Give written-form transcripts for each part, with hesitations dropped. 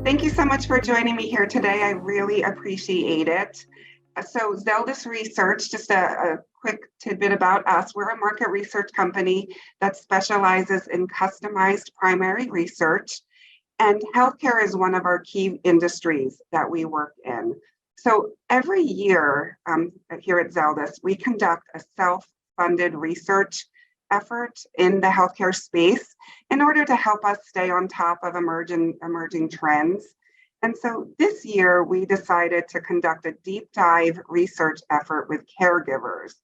Thank you so much for joining me here today. I really appreciate it. So Zeldis Research, just a quick tidbit about us. We're a market research company that specializes in customized primary research, and healthcare is one of our key industries that we work in. So every year here at Zeldis, we conduct a self-funded research effort in the healthcare space in order to help us stay on top of emerging trends. And so this year we decided to conduct a deep dive research effort with caregivers.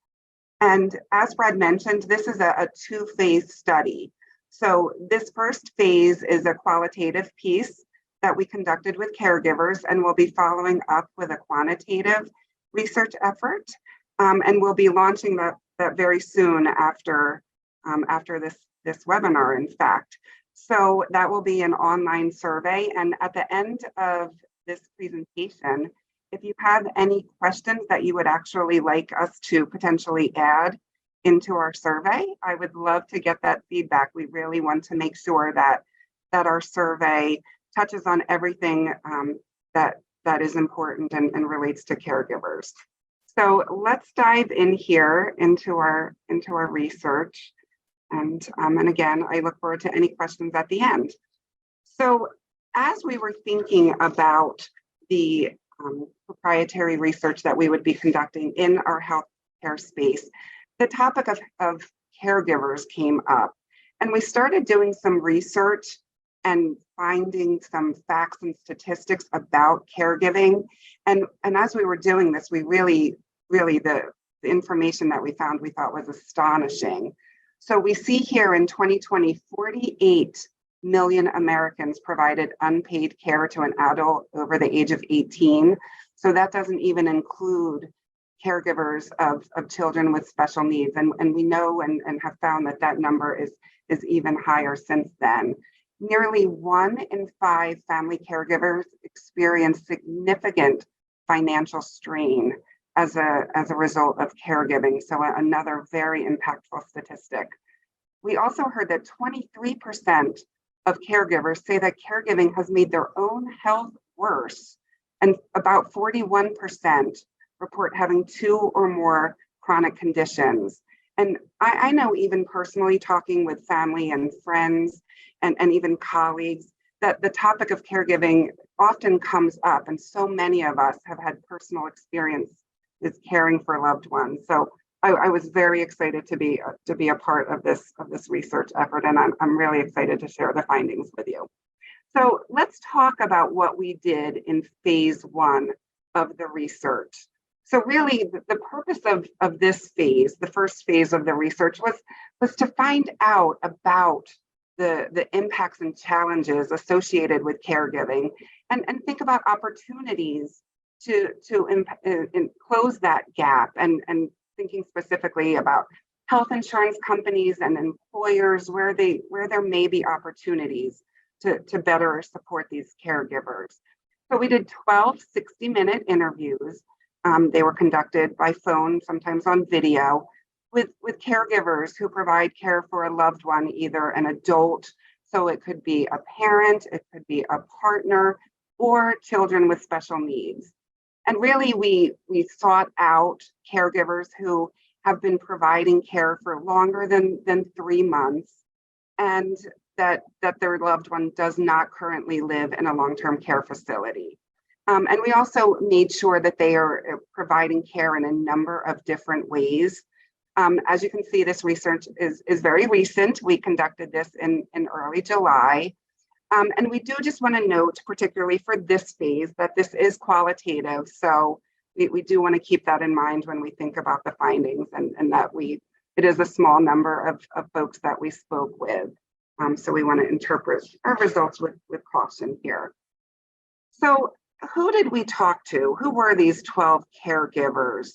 And as Brad mentioned, this is a two-phase study. So this first phase is a qualitative piece that we conducted with caregivers, and we'll be following up with a quantitative research effort. And we'll be launching that very soon after this webinar, in fact. So that will be an online survey. And at the end of this presentation, if you have any questions that you would actually like us to potentially add into our survey, I would love to get that feedback. We really want to make sure that our survey touches on everything that is important and relates to caregivers. So let's dive in here into our research. And again, I look forward to any questions at the end. So as we were thinking about the proprietary research that we would be conducting in our healthcare space, the topic of caregivers came up. And we started doing some research and finding some facts and statistics about caregiving. And as we were doing this, we really the information that we found we thought was astonishing. So we see here in 2020, 48 million Americans provided unpaid care to an adult over the age of 18. So that doesn't even include caregivers of children with special needs. And we know and have found that number is even higher since then. Nearly 1 in 5 family caregivers experience significant financial strain as a result of caregiving. So another very impactful statistic. We also heard that 23% of caregivers say that caregiving has made their own health worse, and about 41% report having 2 or more chronic conditions. And I know, even personally, talking with family and friends and even colleagues, that the topic of caregiving often comes up, and so many of us have had personal experience with caring for loved ones. So I was very excited to be a part of this research effort, and I'm really excited to share the findings with you. So let's talk about what we did in phase 1 of the research. So really, the purpose of this phase, the first phase of the research, was to find out about the impacts and challenges associated with caregiving, and think about opportunities to close that gap, and thinking specifically about health insurance companies and employers where there may be opportunities to better support these caregivers. So we did 12 60-minute interviews. They were conducted by phone, sometimes on video, with caregivers who provide care for a loved one, either an adult, so it could be a parent, it could be a partner, or children with special needs. And really, we sought out caregivers who have been providing care for longer than 3 months, and that their loved one does not currently live in a long-term care facility. And we also made sure that they are providing care in a number of different ways. As you can see, this research is very recent. We conducted this in early July. And we do just want to note, particularly for this phase, that this is qualitative. So we do want to keep that in mind when we think about the findings, and that it is a small number of folks that we spoke with. So we want to interpret our results with caution here. So who did we talk to? Who were these 12 caregivers?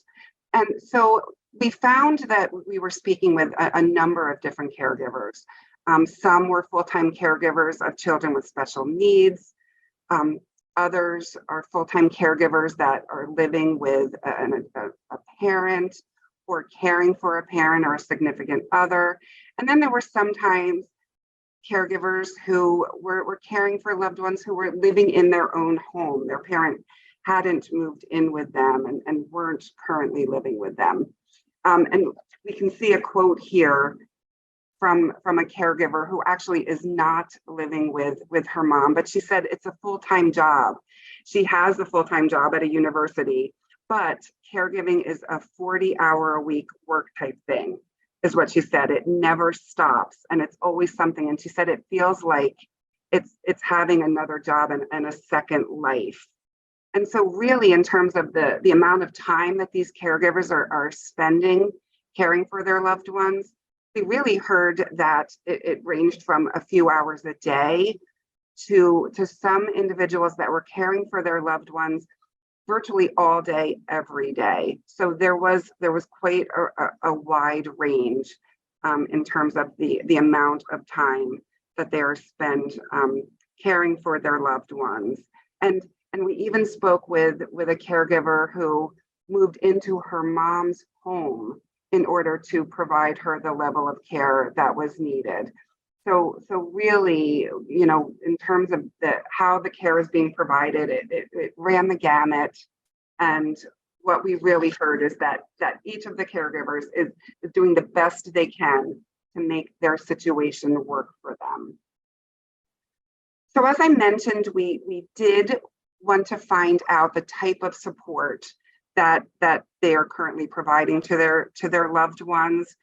And so we found that we were speaking with a number of different caregivers. Some were full-time caregivers of children with special needs. Others are full-time caregivers that are living with a parent or caring for a parent or a significant other. And then there were sometimes caregivers who were caring for loved ones who were living in their own home. Their parent hadn't moved in with them and weren't currently living with them. And we can see a quote here from a caregiver who actually is not living with her mom, but she said it's a full-time job. She has a full-time job at a university, but caregiving is a 40-hour-a-week work type thing, is what she said. It never stops, and it's always something. And she said it feels like it's having another job and a second life. And so really, in terms of the amount of time that these caregivers are spending caring for their loved ones, we really heard that it ranged from a few hours a day to some individuals that were caring for their loved ones virtually all day, every day. So there was quite a wide range in terms of the amount of time that they are spent caring for their loved ones. And we even spoke with a caregiver who moved into her mom's home in order to provide her the level of care that was needed. So really, in terms of how the care is being provided, it ran the gamut. And what we really heard is that each of the caregivers is doing the best they can to make their situation work for them. So as I mentioned, we did want to find out the type of support that they are currently providing to their loved ones.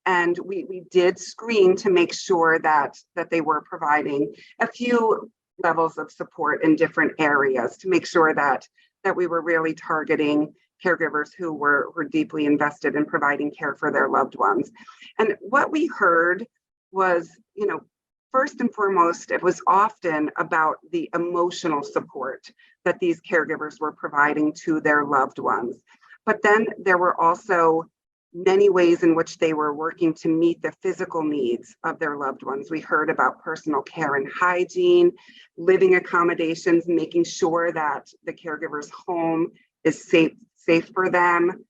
And we did screen to make sure that they were providing a few levels of support in different areas to make sure that we were really targeting caregivers who were deeply invested in providing care for their loved ones. And what we heard was, first and foremost, it was often about the emotional support that these caregivers were providing to their loved ones. But then there were also many ways in which they were working to meet the physical needs of their loved ones. We heard about personal care and hygiene, living accommodations, making sure that the caregiver's home is safe for them,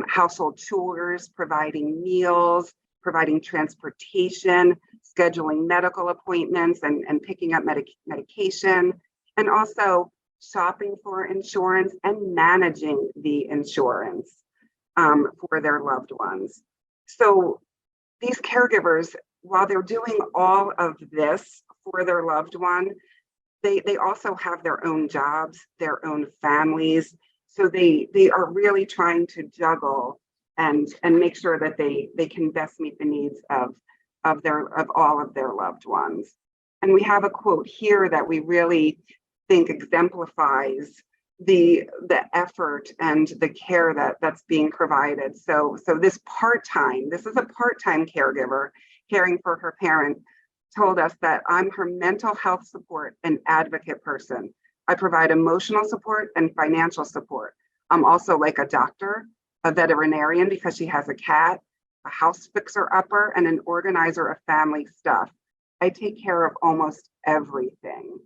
household chores, providing meals, providing transportation, scheduling medical appointments and picking up medication, and also shopping for insurance and managing the insurance for their loved ones. So these caregivers, while they're doing all of this for their loved one, they also have their own jobs, their own families. So they are really trying to juggle and make sure that they can best meet the needs of all of their loved ones. And we have a quote here that we really think exemplifies the effort and the care that's being provided. So this is a part-time caregiver caring for her parent, told us that I'm her mental health support and advocate person. I provide emotional support and financial support. I'm also like a doctor, a veterinarian because she has a cat, a house fixer-upper, and an organizer of family stuff. I take care of almost everything.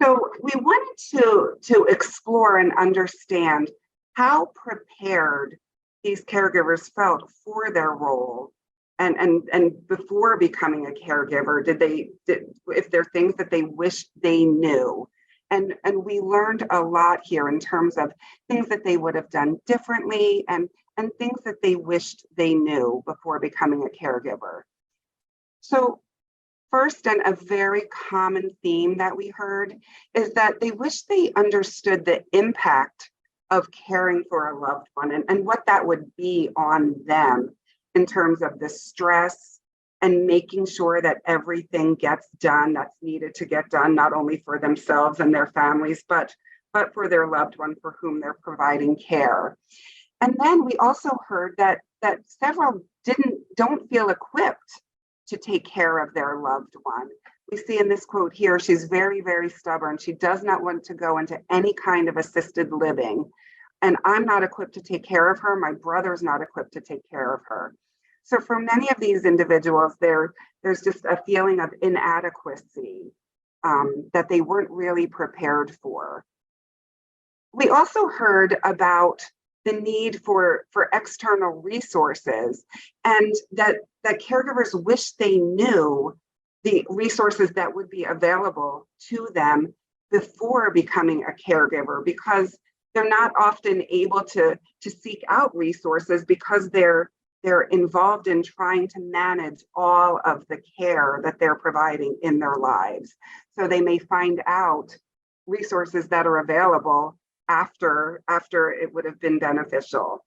So we wanted to explore and understand how prepared these caregivers felt for their role and before becoming a caregiver. If there are things that they wished they knew. And we learned a lot here in terms of things that they would have done differently and things that they wished they knew before becoming a caregiver. So first, and a very common theme that we heard is that they wish they understood the impact of caring for a loved one and what that would be on them in terms of the stress and making sure that everything gets done that's needed to get done, not only for themselves and their families, but for their loved one for whom they're providing care. And then we also heard that several don't feel equipped to take care of their loved one. We see in this quote here, she's very, very stubborn. She does not want to go into any kind of assisted living. And I'm not equipped to take care of her. My brother's not equipped to take care of her. So for many of these individuals, there's just a feeling of inadequacy that they weren't really prepared for. We also heard about the need for external resources and that caregivers wish they knew the resources that would be available to them before becoming a caregiver, because they're not often able to seek out resources because they're involved in trying to manage all of the care that they're providing in their lives. So they may find out resources that are available after it would have been beneficial.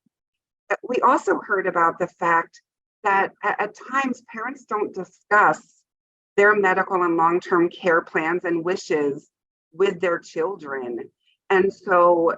We also heard about the fact that at times parents don't discuss their medical and long-term care plans and wishes with their children. And so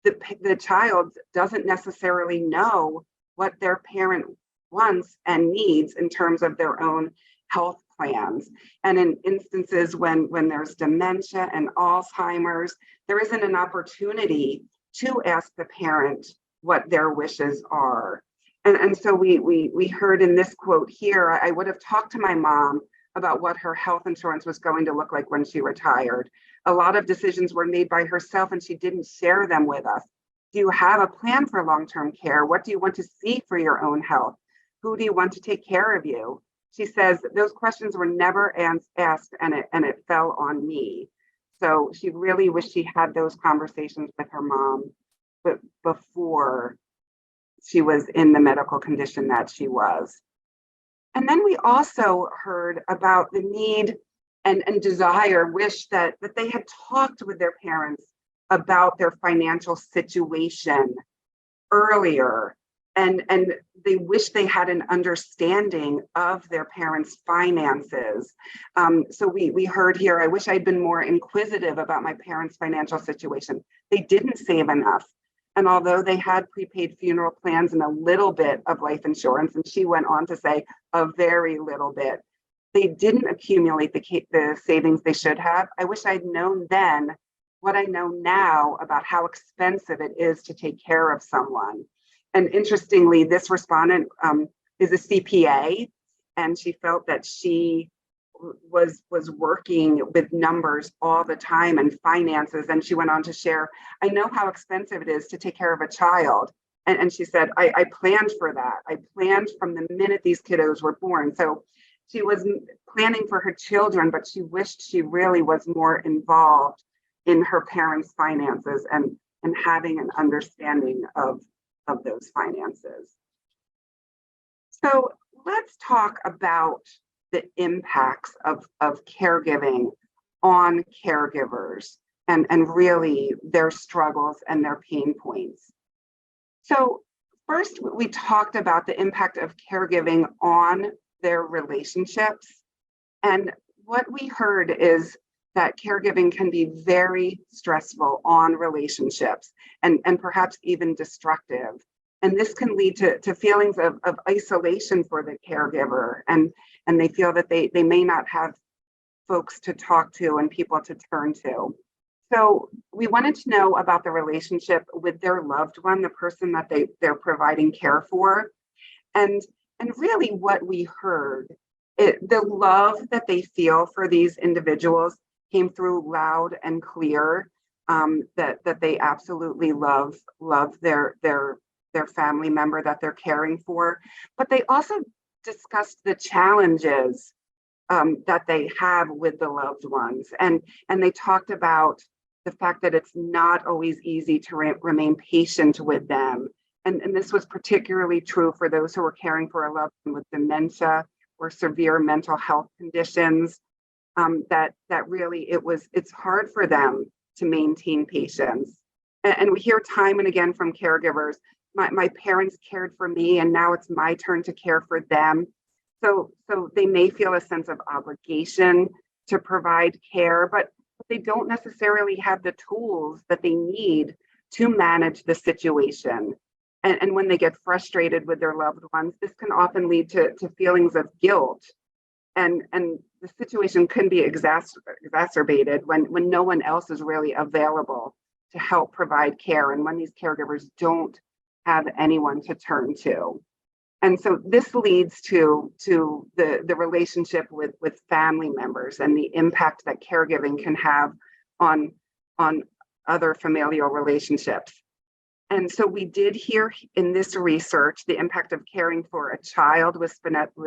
the child doesn't necessarily know what their parent wants and needs in terms of their own health plans. And in instances when there's dementia and Alzheimer's, there isn't an opportunity to ask the parent what their wishes are. And so we heard in this quote here, I would have talked to my mom about what her health insurance was going to look like when she retired. A lot of decisions were made by herself and she didn't share them with us. Do you have a plan for long-term care? What do you want to see for your own health? Who do you want to take care of you? She says those questions were never asked, and it fell on me. So she really wished she had those conversations with her mom, but before she was in the medical condition that she was. And then we also heard about the need and wish that they had talked with their parents about their financial situation earlier, and they wish they had an understanding of their parents' finances. So we heard here, I wish I'd been more inquisitive about my parents' financial situation. They didn't save enough. And although they had prepaid funeral plans and a little bit of life insurance, and she went on to say a very little bit, they didn't accumulate the savings they should have. I wish I'd known then what I know now about how expensive it is to take care of someone. And interestingly, this respondent is a CPA, and she felt that she was working with numbers all the time and finances. And she went on to share, I know how expensive it is to take care of a child. And she said, I planned for that. I planned from the minute these kiddos were born. So she was planning for her children, but she wished she really was more involved in her parents' finances and having an understanding of those finances. So let's talk about the impacts of caregiving on caregivers and really their struggles and their pain points. So first, we talked about the impact of caregiving on their relationships. And what we heard is that caregiving can be very stressful on relationships and perhaps even destructive. And this can lead to feelings of isolation for the caregiver, and they feel that they may not have folks to talk to and people to turn to. So we wanted to know about the relationship with their loved one, the person that they're providing care for. And really what we heard, the love that they feel for these individuals came through loud and clear, that they absolutely love their family member that they're caring for. But they also discussed the challenges that they have with the loved ones. And they talked about the fact that it's not always easy to remain patient with them. And this was particularly true for those who were caring for a loved one with dementia or severe mental health conditions, that really it's hard for them to maintain patience. And we hear time and again from caregivers, my parents cared for me and now it's my turn to care for them. So they may feel a sense of obligation to provide care, but they don't necessarily have the tools that they need to manage the situation. And when they get frustrated with their loved ones, this can often lead to feelings of guilt. And the situation can be exacerbated when no one else is really available to help provide care, and when these caregivers don't have anyone to turn to. And so this leads to the relationship with family members and the impact that caregiving can have on other familial relationships. And so we did hear in this research the impact of caring for a child with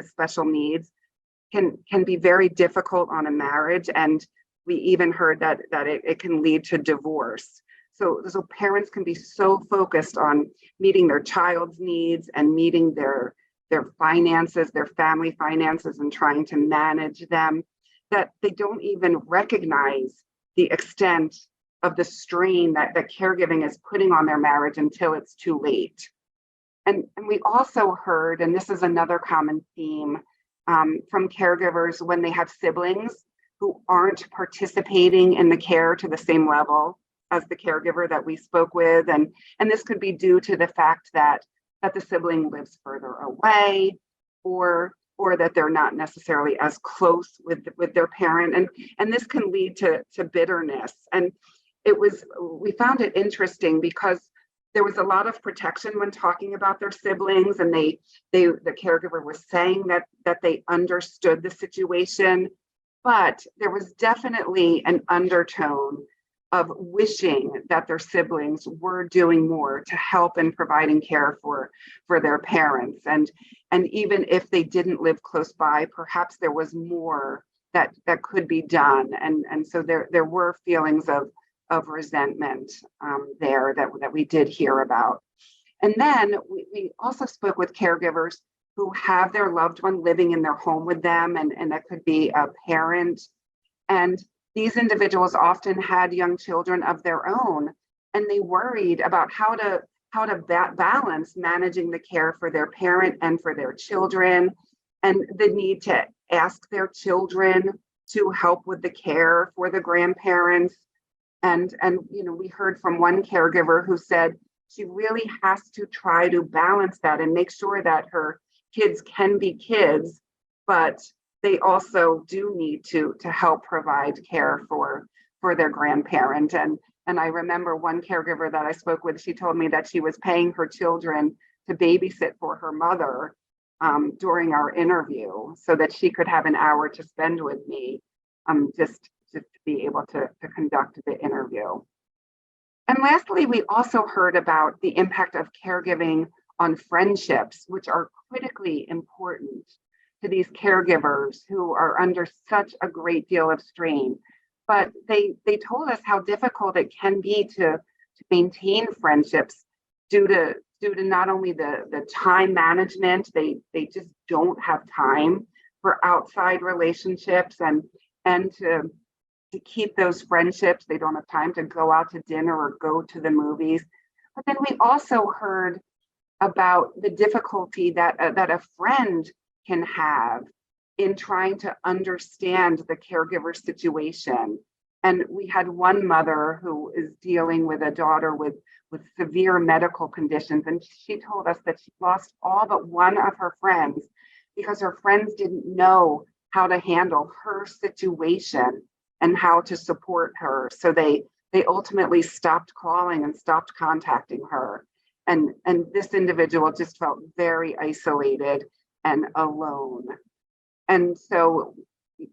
special needs can be very difficult on a marriage, and we even heard that it can lead to divorce. So parents can be so focused on meeting their child's needs and meeting their finances, their family finances, and trying to manage them, that they don't even recognize the extent of the strain that caregiving is putting on their marriage until it's too late. And we also heard, and this is another common theme from caregivers when they have siblings who aren't participating in the care to the same level as the caregiver that we spoke with. And this could be due to the fact that the sibling lives further away, or that they're not necessarily as close with their parent. And this can lead to bitterness. And we found it interesting because there was a lot of protection when talking about their siblings, and the caregiver was saying that they understood the situation, but there was definitely an undertone of wishing that their siblings were doing more to help in providing care for their parents. And even if they didn't live close by, perhaps there was more that could be done. And so there were feelings of resentment there that we did hear about. And then we also spoke with caregivers who have their loved one living in their home with them, and that could be a parent. And these individuals often had young children of their own, and they worried about how to balance managing the care for their parent and for their children, and the need to ask their children to help with the care for the grandparents. And we heard from one caregiver who said she really has to try to balance that and make sure that her kids can be kids, but they also do need to help provide care for their grandparent. And I remember one caregiver that I spoke with, she told me that she was paying her children to babysit for her mother during our interview so that she could have an hour to spend with me, just to be able to conduct the interview. And lastly, we also heard about the impact of caregiving on friendships, which are critically important to these caregivers who are under such a great deal of strain. But they told us how difficult it can be to maintain friendships due to not only the time management, they just don't have time for outside relationships, and to keep those friendships. They don't have time to go out to dinner or go to the movies. But then we also heard about the difficulty that a friend can have in trying to understand the caregiver situation. And we had one mother who is dealing with a daughter with severe medical conditions, and she told us that she lost all but one of her friends because her friends didn't know how to handle her situation and how to support her. So they ultimately stopped calling and stopped contacting her. And this individual just felt very isolated and alone. And so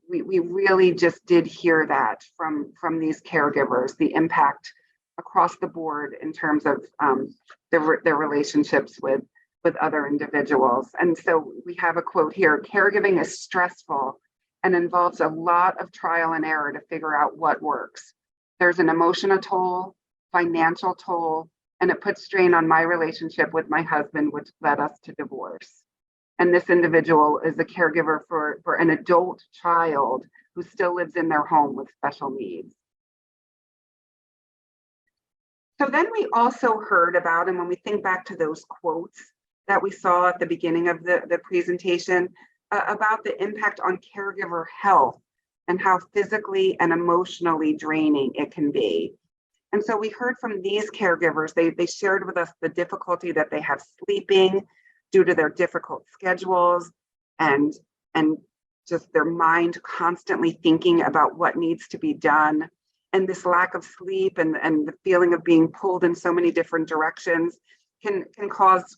we really just did hear that from these caregivers, the impact across the board in terms of their relationships with other individuals. And so we have a quote here: caregiving is stressful and involves a lot of trial and error to figure out what works. There's an emotional toll, financial toll, and it puts strain on my relationship with my husband, which led us to divorce. And this individual is a caregiver for an adult child who still lives in their home with special needs. So then we also heard about, and when we think back to those quotes that we saw at the beginning of the presentation, about the impact on caregiver health and how physically and emotionally draining it can be. And so we heard from these caregivers, they shared with us the difficulty that they have sleeping due to their difficult schedules, and just their mind constantly thinking about what needs to be done. And this lack of sleep and the feeling of being pulled in so many different directions can cause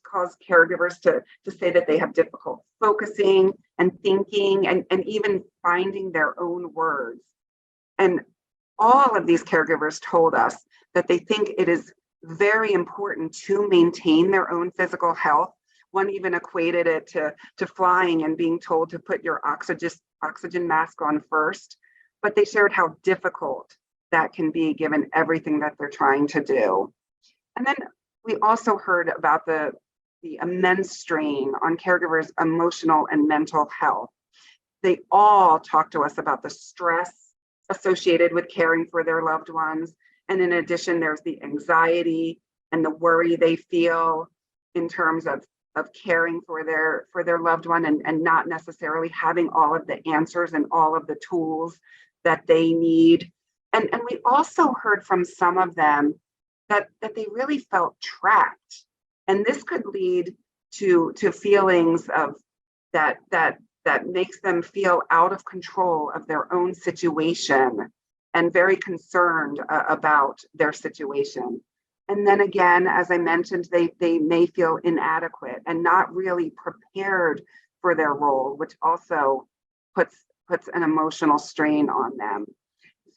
caregivers to say that they have difficult focusing and thinking and even finding their own words. And all of these caregivers told us that they think it is very important to maintain their own physical health One even equated it to flying and being told to put your oxygen mask on first. But they shared how difficult that can be given everything that they're trying to do. And then we also heard about the immense strain on caregivers' emotional and mental health. They all talked to us about the stress associated with caring for their loved ones. And in addition, there's the anxiety and the worry they feel in terms of caring for their loved one and not necessarily having all of the answers and all of the tools that they need. And we also heard from some of them that they really felt trapped. And this could lead to feelings of that makes them feel out of control of their own situation and very concerned about their situation. And then again, as I mentioned, they may feel inadequate and not really prepared for their role, which also puts an emotional strain on them.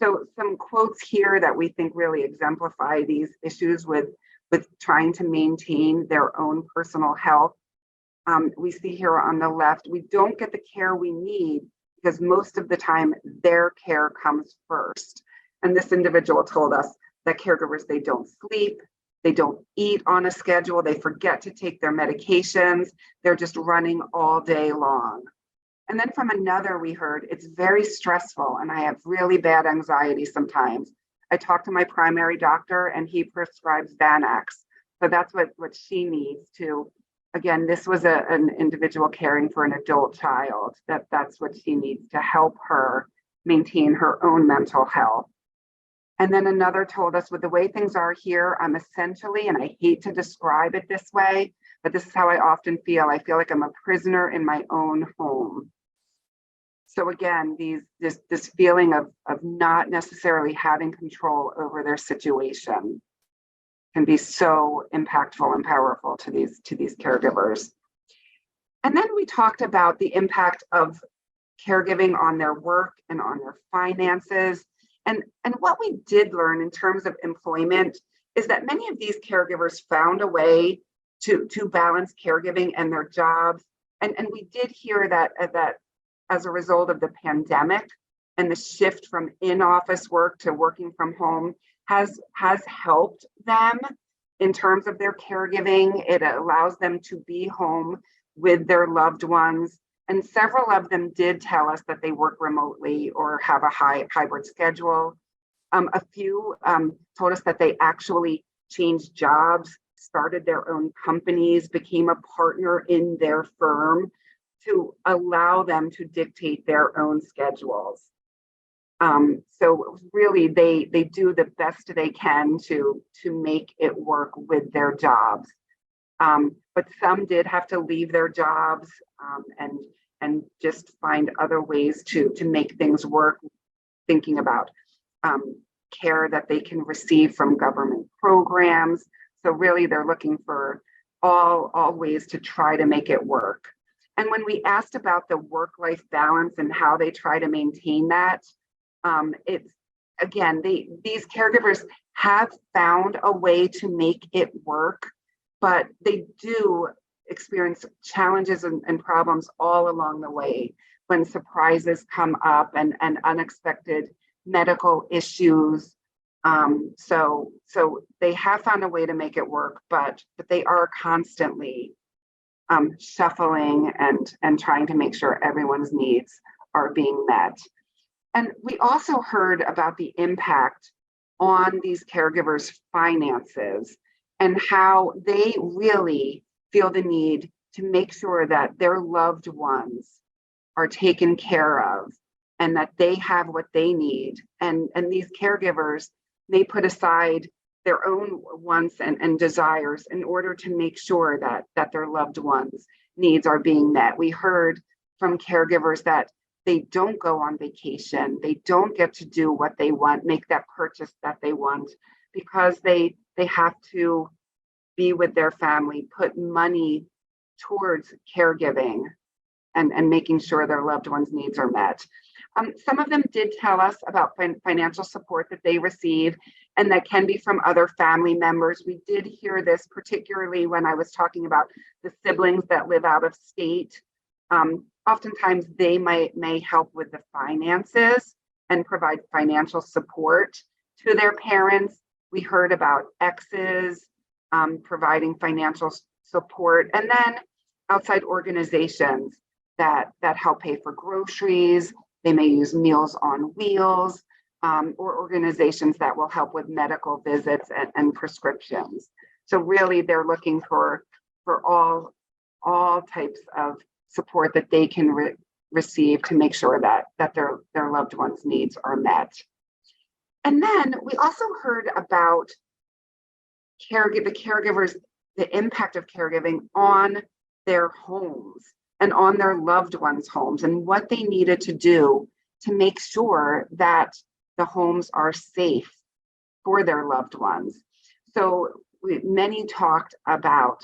So some quotes here that we think really exemplify these issues with trying to maintain their own personal health. We see here on the left, we don't get the care we need because most of the time their care comes first. And this individual told us that caregivers, they don't sleep, they don't eat on a schedule, they forget to take their medications, they're just running all day long. And then from another, we heard it's very stressful and I have really bad anxiety sometimes. I talked to my primary doctor and he prescribes Xanax. So that's what she needs to, again, this was an individual caring for an adult child, that's what she needs to help her maintain her own mental health. And then another told us, with the way things are here, I'm essentially, and I hate to describe it this way, but this is how I often feel. I feel like I'm a prisoner in my own home. So again, this feeling of not necessarily having control over their situation can be so impactful and powerful to these caregivers. And then we talked about the impact of caregiving on their work and on their finances. And what we did learn in terms of employment is that many of these caregivers found a way to balance caregiving and their jobs. And we did hear that as a result of the pandemic and the shift from in-office work to working from home has helped them in terms of their caregiving. It allows them to be home with their loved ones. And several of them did tell us that they work remotely or have a hybrid schedule. A few told us that they actually changed jobs, started their own companies, became a partner in their firm to allow them to dictate their own schedules. So really, they do the best they can to make it work with their jobs. But some did have to leave their jobs and just find other ways to make things work, thinking about care that they can receive from government programs. So really, they're looking for all ways to try to make it work. And when we asked about the work-life balance and how they try to maintain that, it's, again, these caregivers have found a way to make it work, but they do experience challenges and problems all along the way when surprises come up and unexpected medical issues. So they have found a way to make it work, but they are constantly shuffling and trying to make sure everyone's needs are being met. And we also heard about the impact on these caregivers' finances and how they really feel the need to make sure that their loved ones are taken care of and that they have what they need. And these caregivers may put aside their own wants and desires in order to make sure that their loved ones' needs are being met. We heard from caregivers that they don't go on vacation, they don't get to do what they want, make that purchase that they want, because they have to be with their family, put money towards caregiving and making sure their loved ones' needs are met. Some of them did tell us about financial support that they receive. and that can be from other family members. We did hear this particularly when I was talking about the siblings that live out of state. Oftentimes they may help with the finances and provide financial support to their parents. We heard about exes providing financial support, and then outside organizations that help pay for groceries. They may use Meals on Wheels, or organizations that will help with medical visits and prescriptions. So really, they're looking for all types of support that they can receive to make sure that their loved ones' needs are met. And then we also heard about the caregivers, the impact of caregiving on their homes and on their loved ones' homes, and what they needed to do to make sure that the homes are safe for their loved ones. So many talked about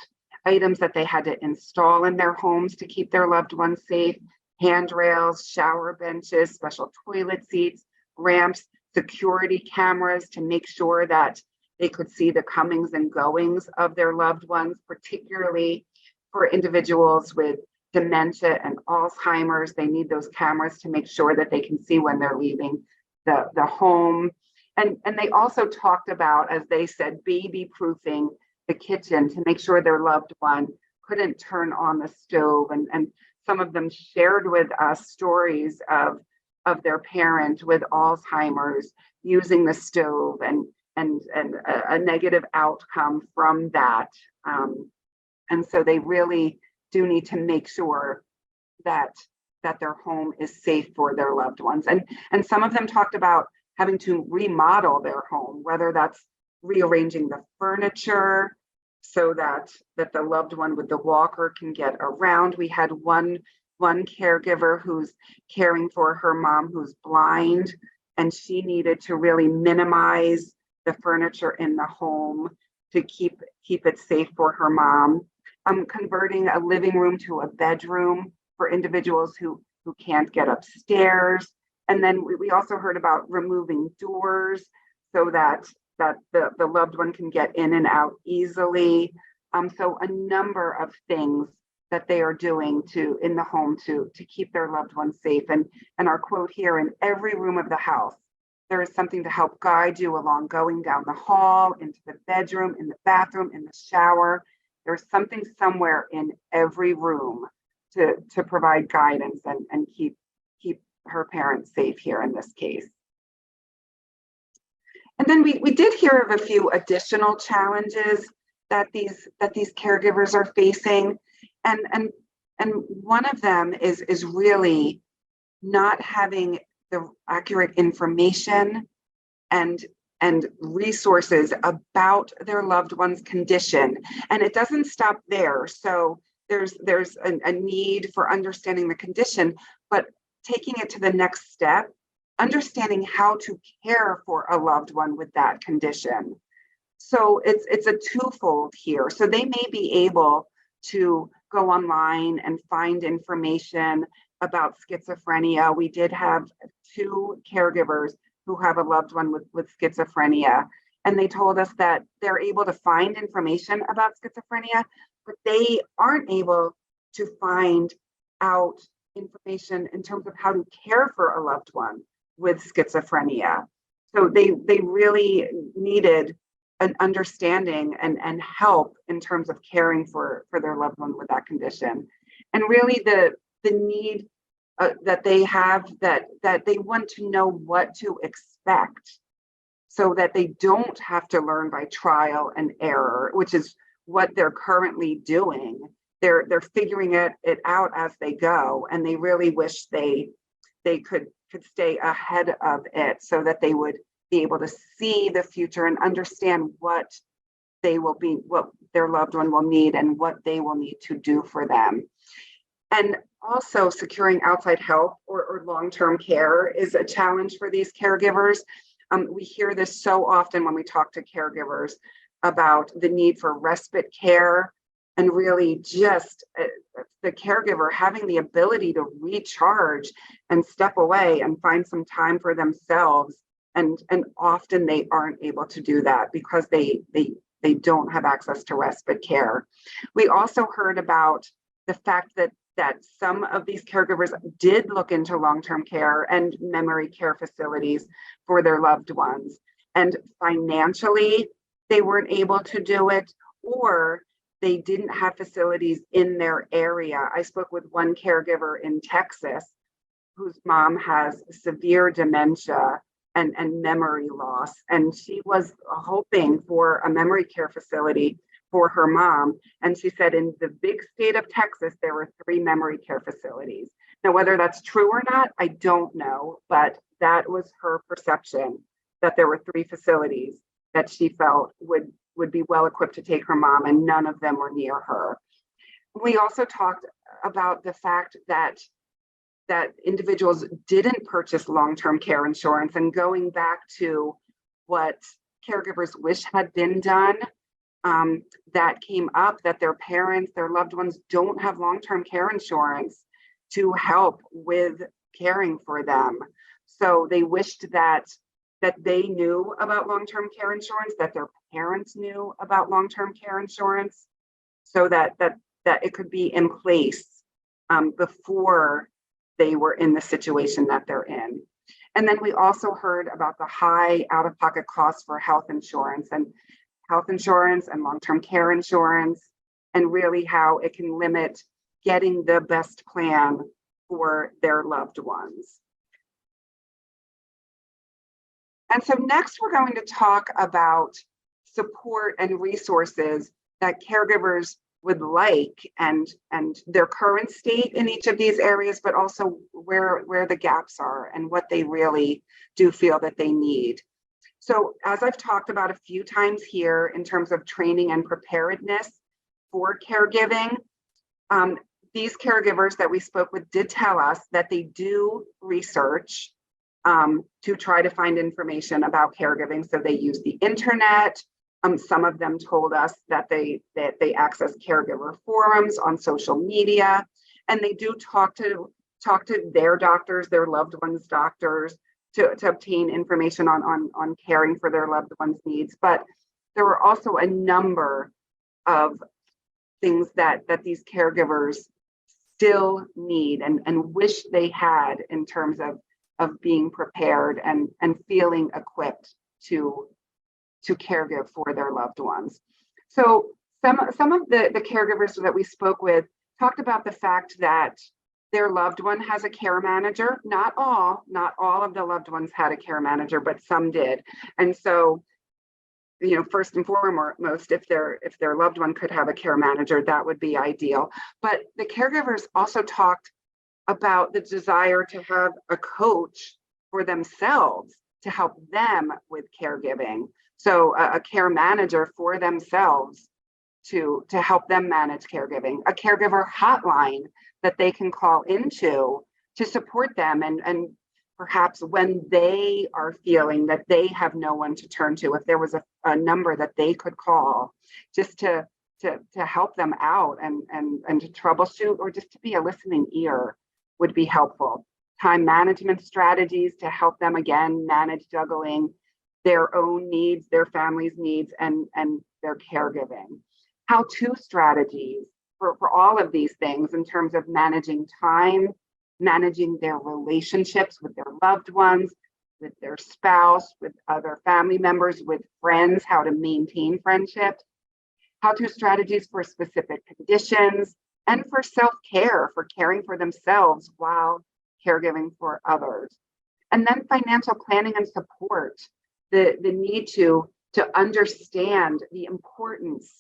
items that they had to install in their homes to keep their loved ones safe: handrails, shower benches, special toilet seats, ramps, security cameras to make sure that they could see the comings and goings of their loved ones, particularly for individuals with dementia and Alzheimer's. They need those cameras to make sure that they can see when they're leaving the home. And they also talked about, as they said, baby-proofing the kitchen to make sure their loved one couldn't turn on the stove. And some of them shared with us stories of their parent with Alzheimer's using the stove and a negative outcome from that. And so they really do need to make sure that their home is safe for their loved ones. And some of them talked about having to remodel their home, whether that's rearranging the furniture so that the loved one with the walker can get around. We had one caregiver who's caring for her mom who's blind, and she needed to really minimize the furniture in the home to keep it safe for her mom. Converting a living room to a bedroom for individuals who can't get upstairs. And then we also heard about removing doors so that the loved one can get in and out easily. So a number of things that they are doing in the home to keep their loved ones safe. And our quote here: in every room of the house, there is something to help guide you along going down the hall, into the bedroom, in the bathroom, in the shower. There's something somewhere in every room to provide guidance and keep her parents safe here in this case. And then we did hear of a few additional challenges that these caregivers are facing. And one of them is really not having the accurate information and resources about their loved one's condition. And it doesn't stop there. So there's a need for understanding the condition, but taking it to the next step, understanding how to care for a loved one with that condition. So it's a twofold here. So they may be able to go online and find information about schizophrenia. We did have 2 caregivers who have a loved one with schizophrenia, and they told us that they're able to find information about schizophrenia, but they aren't able to find out information in terms of how to care for a loved one with schizophrenia. So they really needed an understanding and help in terms of caring for their loved one with that condition. And really the need that they have, that they want to know what to expect so that they don't have to learn by trial and error, which is what they're currently doing. They're figuring it out as they go, and they really wish they could stay ahead of it so that they would be able to see the future and understand what their loved one will need and what they will need to do for them. And also securing outside help or long-term care is a challenge for these caregivers. We hear this so often when we talk to caregivers about the need for respite care, and really just the caregiver having the ability to recharge and step away and find some time for themselves And often they aren't able to do that because they don't have access to respite care. We also heard about the fact that some of these caregivers did look into long-term care and memory care facilities for their loved ones. And financially, they weren't able to do it, or they didn't have facilities in their area. I spoke with one caregiver in Texas whose mom has severe dementia and memory loss. And she was hoping for a memory care facility for her mom. And she said in the big state of Texas, there were 3 memory care facilities. Now, whether that's true or not, I don't know, but that was her perception, that there were 3 facilities that she felt would be well equipped to take her mom, and none of them were near her. We also talked about the fact that individuals didn't purchase long-term care insurance, and going back to what caregivers wish had been done, that came up that their parents, their loved ones don't have long-term care insurance to help with caring for them. So they wished that they knew about long-term care insurance, that their parents knew about long-term care insurance, so that it could be in place before they were in the situation that they're in. And then we also heard about the high out-of-pocket costs for health insurance and long-term care insurance, and really how it can limit getting the best plan for their loved ones. And so next we're going to talk about support and resources that caregivers would like, and their current state in each of these areas, but also where the gaps are and what they really do feel that they need. So as I've talked about a few times here in terms of training and preparedness for caregiving, these caregivers that we spoke with did tell us that they do research to try to find information about caregiving. So they use the internet. Some of them told us that they access caregiver forums on social media, and they do talk to their doctors, their loved ones' doctors, to obtain information on caring for their loved ones' needs. But there were also a number of things that these caregivers still need and wish they had in terms of being prepared and feeling equipped to caregive for their loved ones. So some of the caregivers that we spoke with talked about the fact that their loved one has a care manager. Not all of the loved ones had a care manager, but some did. And so, first and foremost, if their loved one could have a care manager, that would be ideal. But the caregivers also talked about the desire to have a coach for themselves to help them with caregiving. So a care manager for themselves to help them manage caregiving, a caregiver hotline that they can call into to support them, and perhaps when they are feeling that they have no one to turn to, if there was a number that they could call just to help them out and to troubleshoot, or just to be a listening ear, would be helpful. Time management strategies to help them, again, manage juggling their own needs, their family's needs, and their caregiving. How-to strategies for all of these things in terms of managing time, managing their relationships with their loved ones, with their spouse, with other family members, with friends, how to maintain friendships, how-to strategies for specific conditions, and for self-care, for caring for themselves while caregiving for others. And then financial planning and support, the need to understand the importance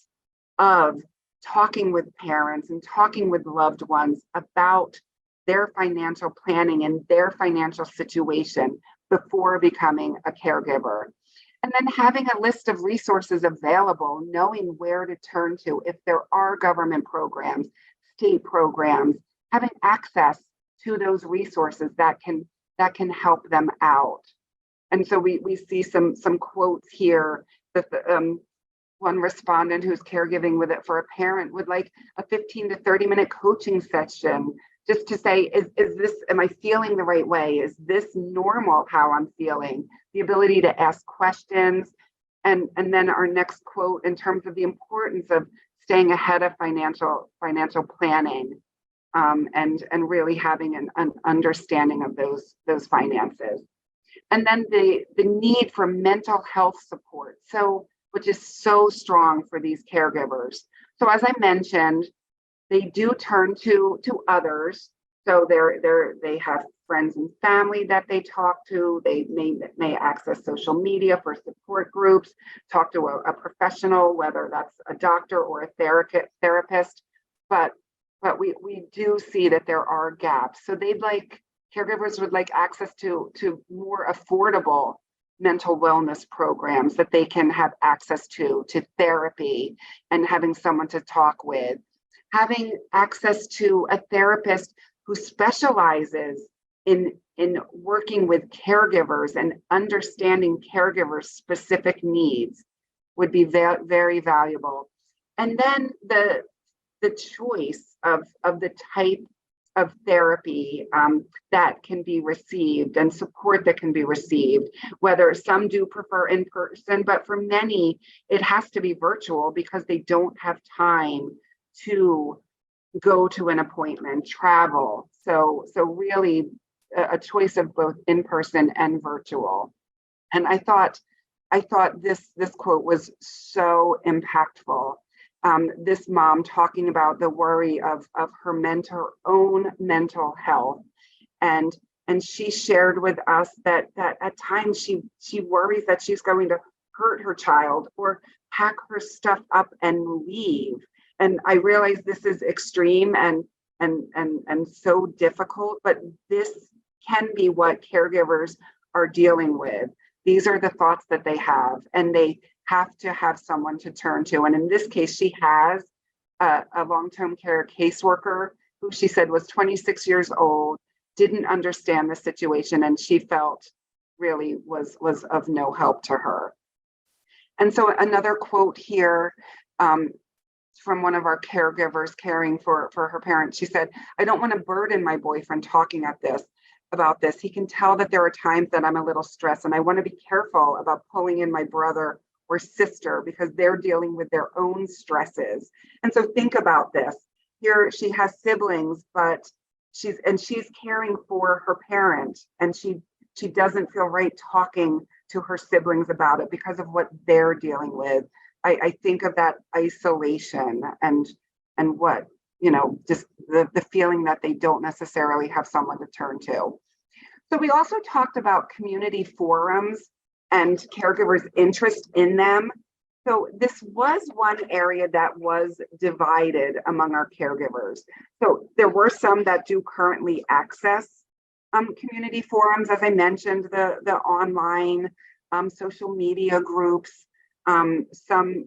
of talking with parents and talking with loved ones about their financial planning and their financial situation before becoming a caregiver. And then having a list of resources available, knowing where to turn to if there are government programs, state programs, having access to those resources that can help them out. And so we see some quotes here that one respondent who's caregiving with it for a parent would like a 15 to 30 minute coaching session just to say, is this, am I feeling the right way? Is this normal how I'm feeling? The ability to ask questions. And then our next quote in terms of the importance of staying ahead of financial planning, and really having an understanding of those finances. And then the need for mental health support, so which is so strong for these caregivers. So as I mentioned, they do turn to others. So they have friends and family that they talk to. They may access social media for support groups, talk to a professional, whether that's a doctor or a therapist. But we do see that there are gaps. So caregivers would like access to more affordable mental wellness programs that they can have access to therapy, and having someone to talk with, having access to a therapist who specializes in working with caregivers and understanding caregivers' specific needs would be very valuable. And then the choice of the type of therapy that can be received and support that can be received, whether some do prefer in person, but for many, it has to be virtual because they don't have time to go to an appointment, travel. So really a choice of both in person and virtual. And I thought this quote was so impactful. This mom talking about the worry of her own mental health, and she shared with us that at times she worries that she's going to hurt her child or pack her stuff up and leave. And I realize this is extreme and so difficult, but this can be what caregivers are dealing with. These are the thoughts that they have, and they have to have someone to turn to. And in this case, she has a long-term care caseworker who she said was 26 years old, didn't understand the situation, and she felt really was of no help to her. And so another quote here from one of our caregivers caring for her parents, she said, "I don't want to burden my boyfriend talking about this. He can tell that there are times that I'm a little stressed, and I want to be careful about pulling in my brother or sister because they're dealing with their own stresses." And so think about this. Here she has siblings, but she's caring for her parent, and she doesn't feel right talking to her siblings about it because of what they're dealing with. I think of that isolation and what, just the feeling that they don't necessarily have someone to turn to. So we also talked about community forums and caregivers' interest in them. So this was one area that was divided among our caregivers. So there were some that do currently access community forums, as I mentioned, the online social media groups. Some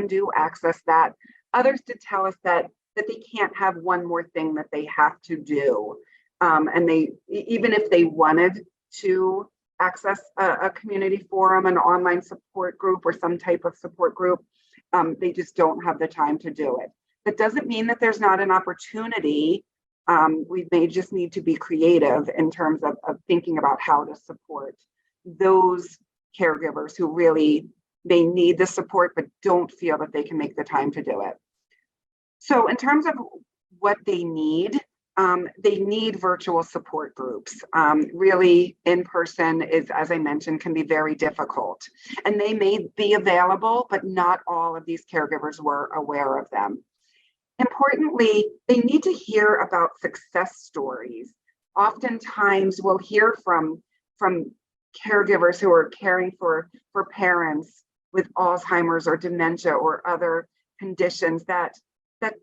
do access that. Others did tell us that they can't have one more thing that they have to do. And they, even if they wanted to access a community forum, an online support group, or some type of support group, they just don't have the time to do it. That doesn't mean that there's not an opportunity. We may just need to be creative in terms of thinking about how to support those caregivers who really may need the support but don't feel that they can make the time to do it. So in terms of what they need virtual support groups. Really, in person is, as I mentioned, can be very difficult. And they may be available, but not all of these caregivers were aware of them. Importantly, they need to hear about success stories. Oftentimes we'll hear from caregivers who are caring for parents with Alzheimer's or dementia or other conditions that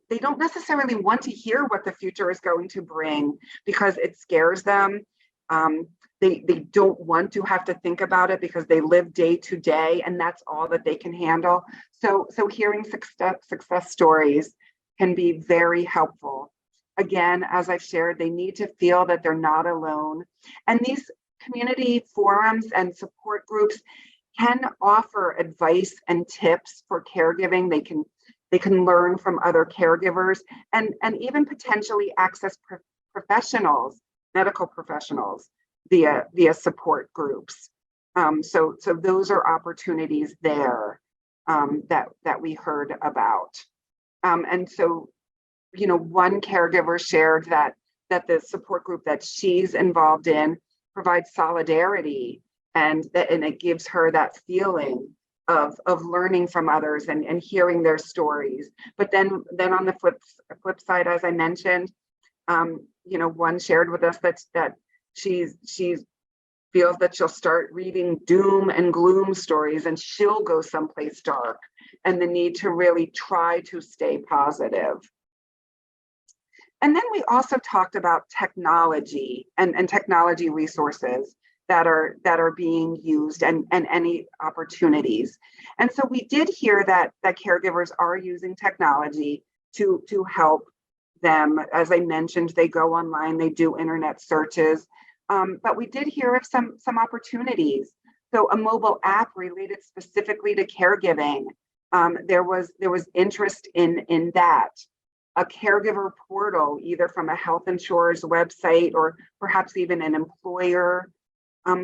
they don't necessarily want to hear what the future is going to bring because it scares them. They don't want to have to think about it because they live day to day and that's all that they can handle. So hearing success stories can be very helpful. Again, as I've shared, they need to feel that they're not alone. And these community forums and support groups can offer advice and tips for caregiving. They can learn from other caregivers and even potentially access professionals, medical professionals, via support groups. So those are opportunities there that we heard about. And so, one caregiver shared that the support group that she's involved in provides solidarity, and it gives her that feeling of learning from others and hearing their stories. But then on the flip side, as I mentioned, one shared with us that she's feels that she'll start reading doom and gloom stories and she'll go someplace dark, and the need to really try to stay positive. And then we also talked about technology and technology resources that are being used and any opportunities. And so we did hear that caregivers are using technology to help them. As I mentioned, they go online, they do internet searches, but we did hear of some opportunities. So a mobile app related specifically to caregiving, there was interest in that. A caregiver portal, either from a health insurer's website or perhaps even an employer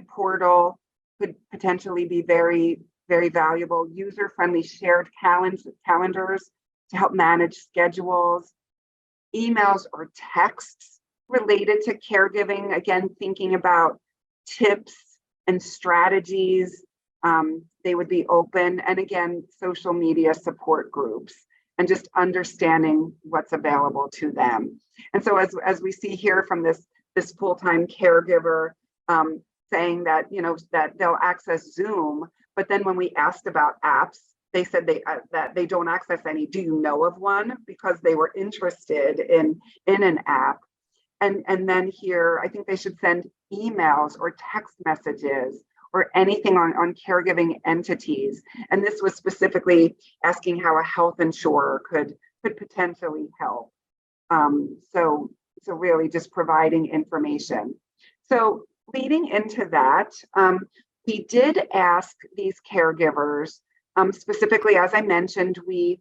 portal, could potentially be very, very valuable. User-friendly shared calendars to help manage schedules, emails or texts related to caregiving, again, thinking about tips and strategies, they would be open. And again, social media support groups, and just understanding what's available to them. And so as we see here from this full-time caregiver saying that, that they'll access Zoom, but then when we asked about apps, they said that they don't access any. Do you know of one? Because they were interested in an app. And then here, I think they should send emails or text messages or anything on caregiving entities. And this was specifically asking how a health insurer could potentially help. So really just providing information. So leading into that, we did ask these caregivers, specifically, as I mentioned, we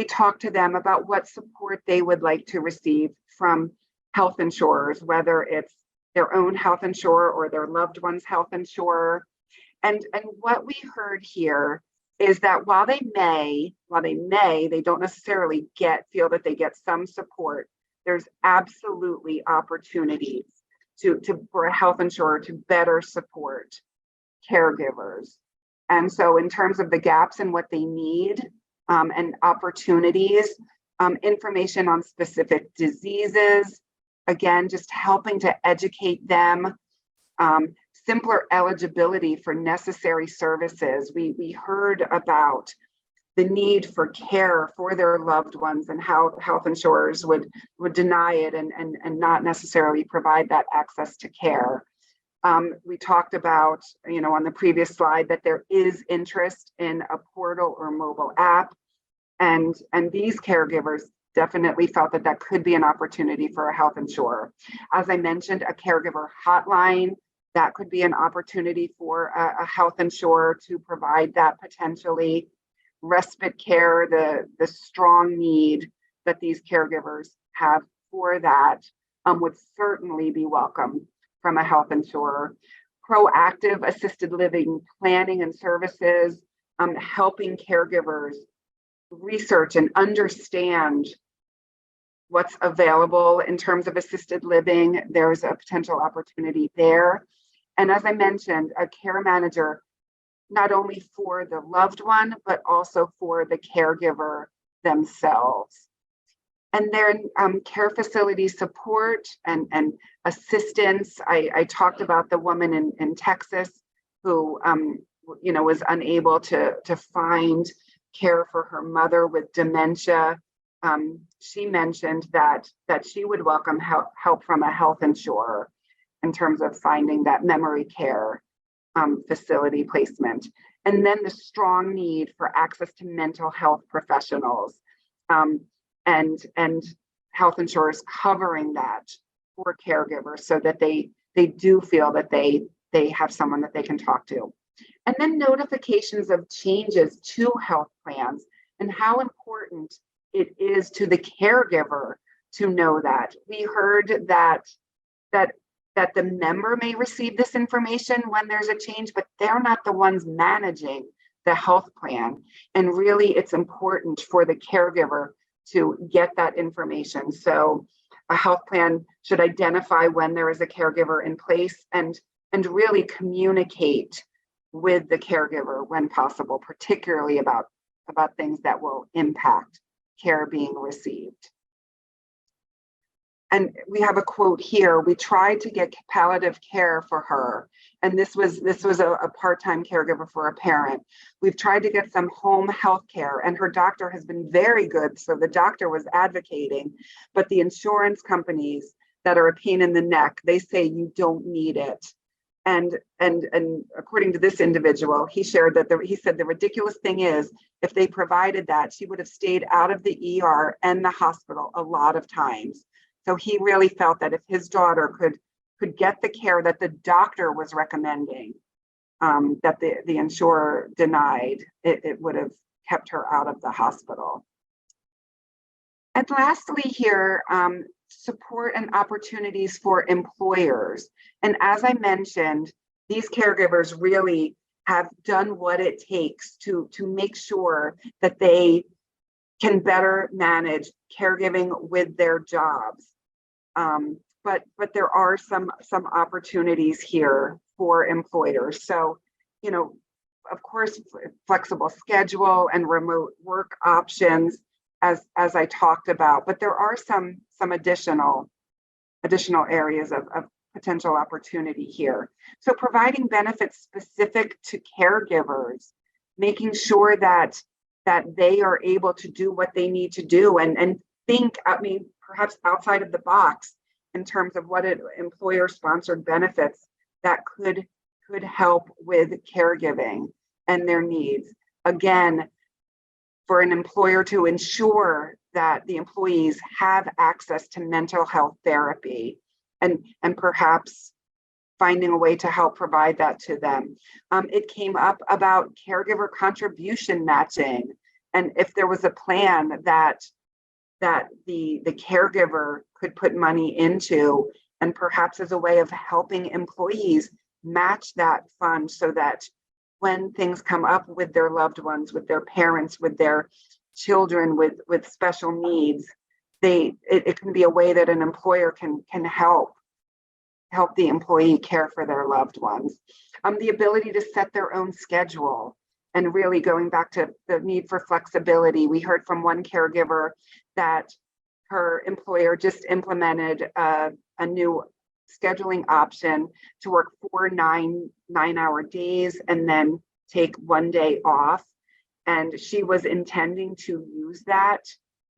talked to them about what support they would like to receive from health insurers, whether it's their own health insurer or their loved one's health insurer. And what we heard here is that while they don't necessarily feel that they get some support, there's absolutely opportunities for a health insurer to better support caregivers. And so in terms of the gaps in what they need and opportunities, information on specific diseases, again, just helping to educate them, simpler eligibility for necessary services. We heard about the need for care for their loved ones and how health insurers would deny it and not necessarily provide that access to care. We talked about, on the previous slide, that there is interest in a portal or mobile app, and these caregivers definitely felt that could be an opportunity for a health insurer. As I mentioned, a caregiver hotline, that could be an opportunity for a health insurer to provide that potentially. Respite care, the strong need that these caregivers have for that would certainly be welcome from a health insurer. Proactive assisted living planning and services, helping caregivers research and understand what's available in terms of assisted living. There's a potential opportunity there. And as I mentioned, a care manager, not only for the loved one, but also for the caregiver themselves. And then care facility support and assistance. I talked about the woman in Texas who was unable to find care for her mother with dementia. She mentioned that she would welcome help from a health insurer in terms of finding that memory care facility placement. And then the strong need for access to mental health professionals, and health insurers covering that for caregivers so that they do feel that they have someone that they can talk to. And then notifications of changes to health plans and how important it is to the caregiver to know that. We heard that the member may receive this information when there's a change, but they're not the ones managing the health plan. And really, it's important for the caregiver to get that information. So a health plan should identify when there is a caregiver in place and really communicate with the caregiver when possible, particularly about things that will impact care being received. And we have a quote here: "We tried to get palliative care for her." And this was a part-time caregiver for a parent. "We've tried to get some home health care, and her doctor has been very good." So the doctor was advocating, but the insurance companies that are a pain in the neck, they say you don't need it. And according to this individual, he shared that he said the ridiculous thing is, if they provided that, she would have stayed out of the ER and the hospital a lot of times. So he really felt that if his daughter could get the care that the doctor was recommending, that the insurer denied, it would have kept her out of the hospital. And lastly here, support and opportunities for employers. And as I mentioned, these caregivers really have done what it takes to make sure that they can better manage caregiving with their jobs. But there are some opportunities here for employers. So, of course, flexible schedule and remote work options, as I talked about, but there are some additional areas of potential opportunity here. So providing benefits specific to caregivers, making sure that they are able to do what they need to do and think, perhaps outside of the box in terms of what employer-sponsored benefits that could help with caregiving and their needs. Again, for an employer to ensure that the employees have access to mental health therapy and perhaps finding a way to help provide that to them. It came up about caregiver contribution matching, and if there was a plan that the caregiver could put money into, and perhaps as a way of helping employees match that fund so that when things come up with their loved ones, with their parents, with their children with special needs, it can be a way that an employer can help the employee care for their loved ones. The ability to set their own schedule, and really going back to the need for flexibility. We heard from one caregiver that her employer just implemented a new scheduling option to work 4 9-hour days and then take 1 day off. And she was intending to use that,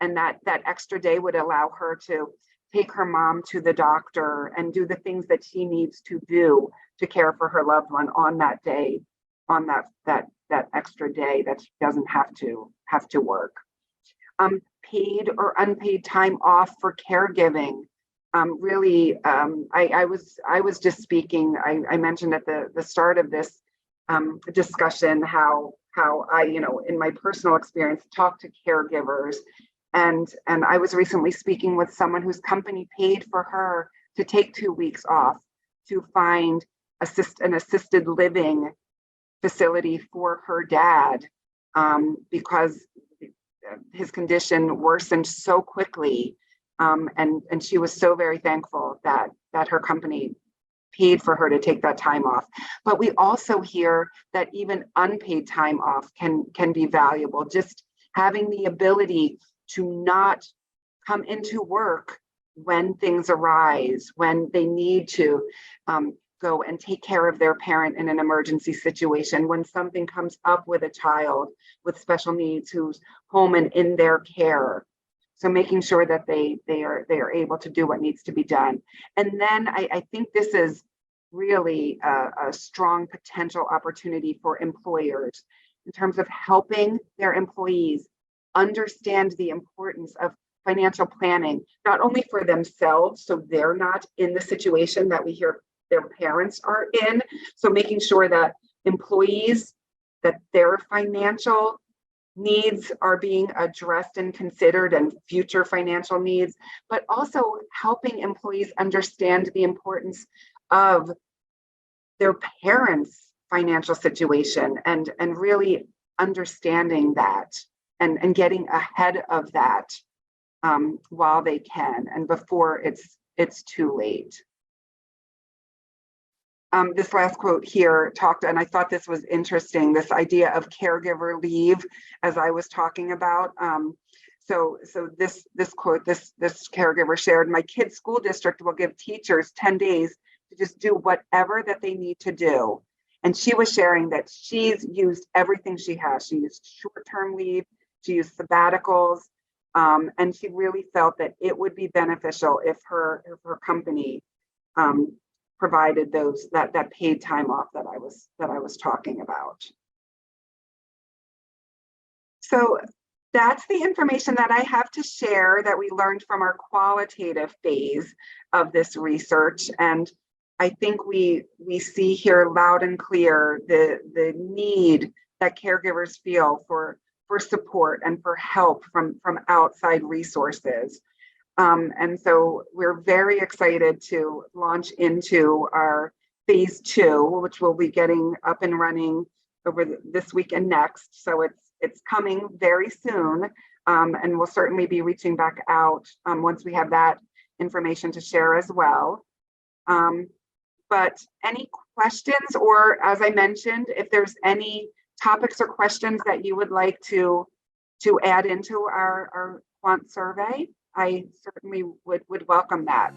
and that extra day would allow her to take her mom to the doctor and do the things that she needs to do to care for her loved one on that day, on that extra day that she doesn't have to work. Paid or unpaid time off for caregiving. I was just speaking. I mentioned at the start of this discussion how I, in my personal experience, talk to caregivers, and I was recently speaking with someone whose company paid for her to take 2 weeks off to find an assisted living facility for her dad, because his condition worsened so quickly. And she was so very thankful that her company paid for her to take that time off. But we also hear that even unpaid time off can be valuable. Just having the ability to not come into work when things arise, when they need to go and take care of their parent in an emergency situation, when something comes up with a child with special needs who's home and in their care. So making sure that they are able to do what needs to be done. And then I think this is really a strong potential opportunity for employers in terms of helping their employees understand the importance of financial planning, not only for themselves, so they're not in the situation that we hear their parents are in. So making sure that employees, that their financial needs are being addressed and considered and future financial needs, but also helping employees understand the importance of their parents' financial situation and really understanding that and getting ahead of that while they can and before it's too late. This last quote here talked, and I thought this was interesting, this idea of caregiver leave, as I was talking about. So this quote, this caregiver shared, "My kid's school district will give teachers 10 days to just do whatever that they need to do." And she was sharing that she's used everything she has. She used short-term leave, she used sabbaticals, and she really felt that it would be beneficial if her company provided that paid time off that I was talking about. So that's the information that I have to share that we learned from our qualitative phase of this research. And I think we see here loud and clear the need that caregivers feel for support and for help from outside resources. And so we're very excited to launch into our phase 2, which we'll be getting up and running over this week and next. So it's coming very soon, and we'll certainly be reaching back out once we have that information to share as well. But any questions, or as I mentioned, if there's any topics or questions that you would like to add into our quant survey, I certainly would welcome that.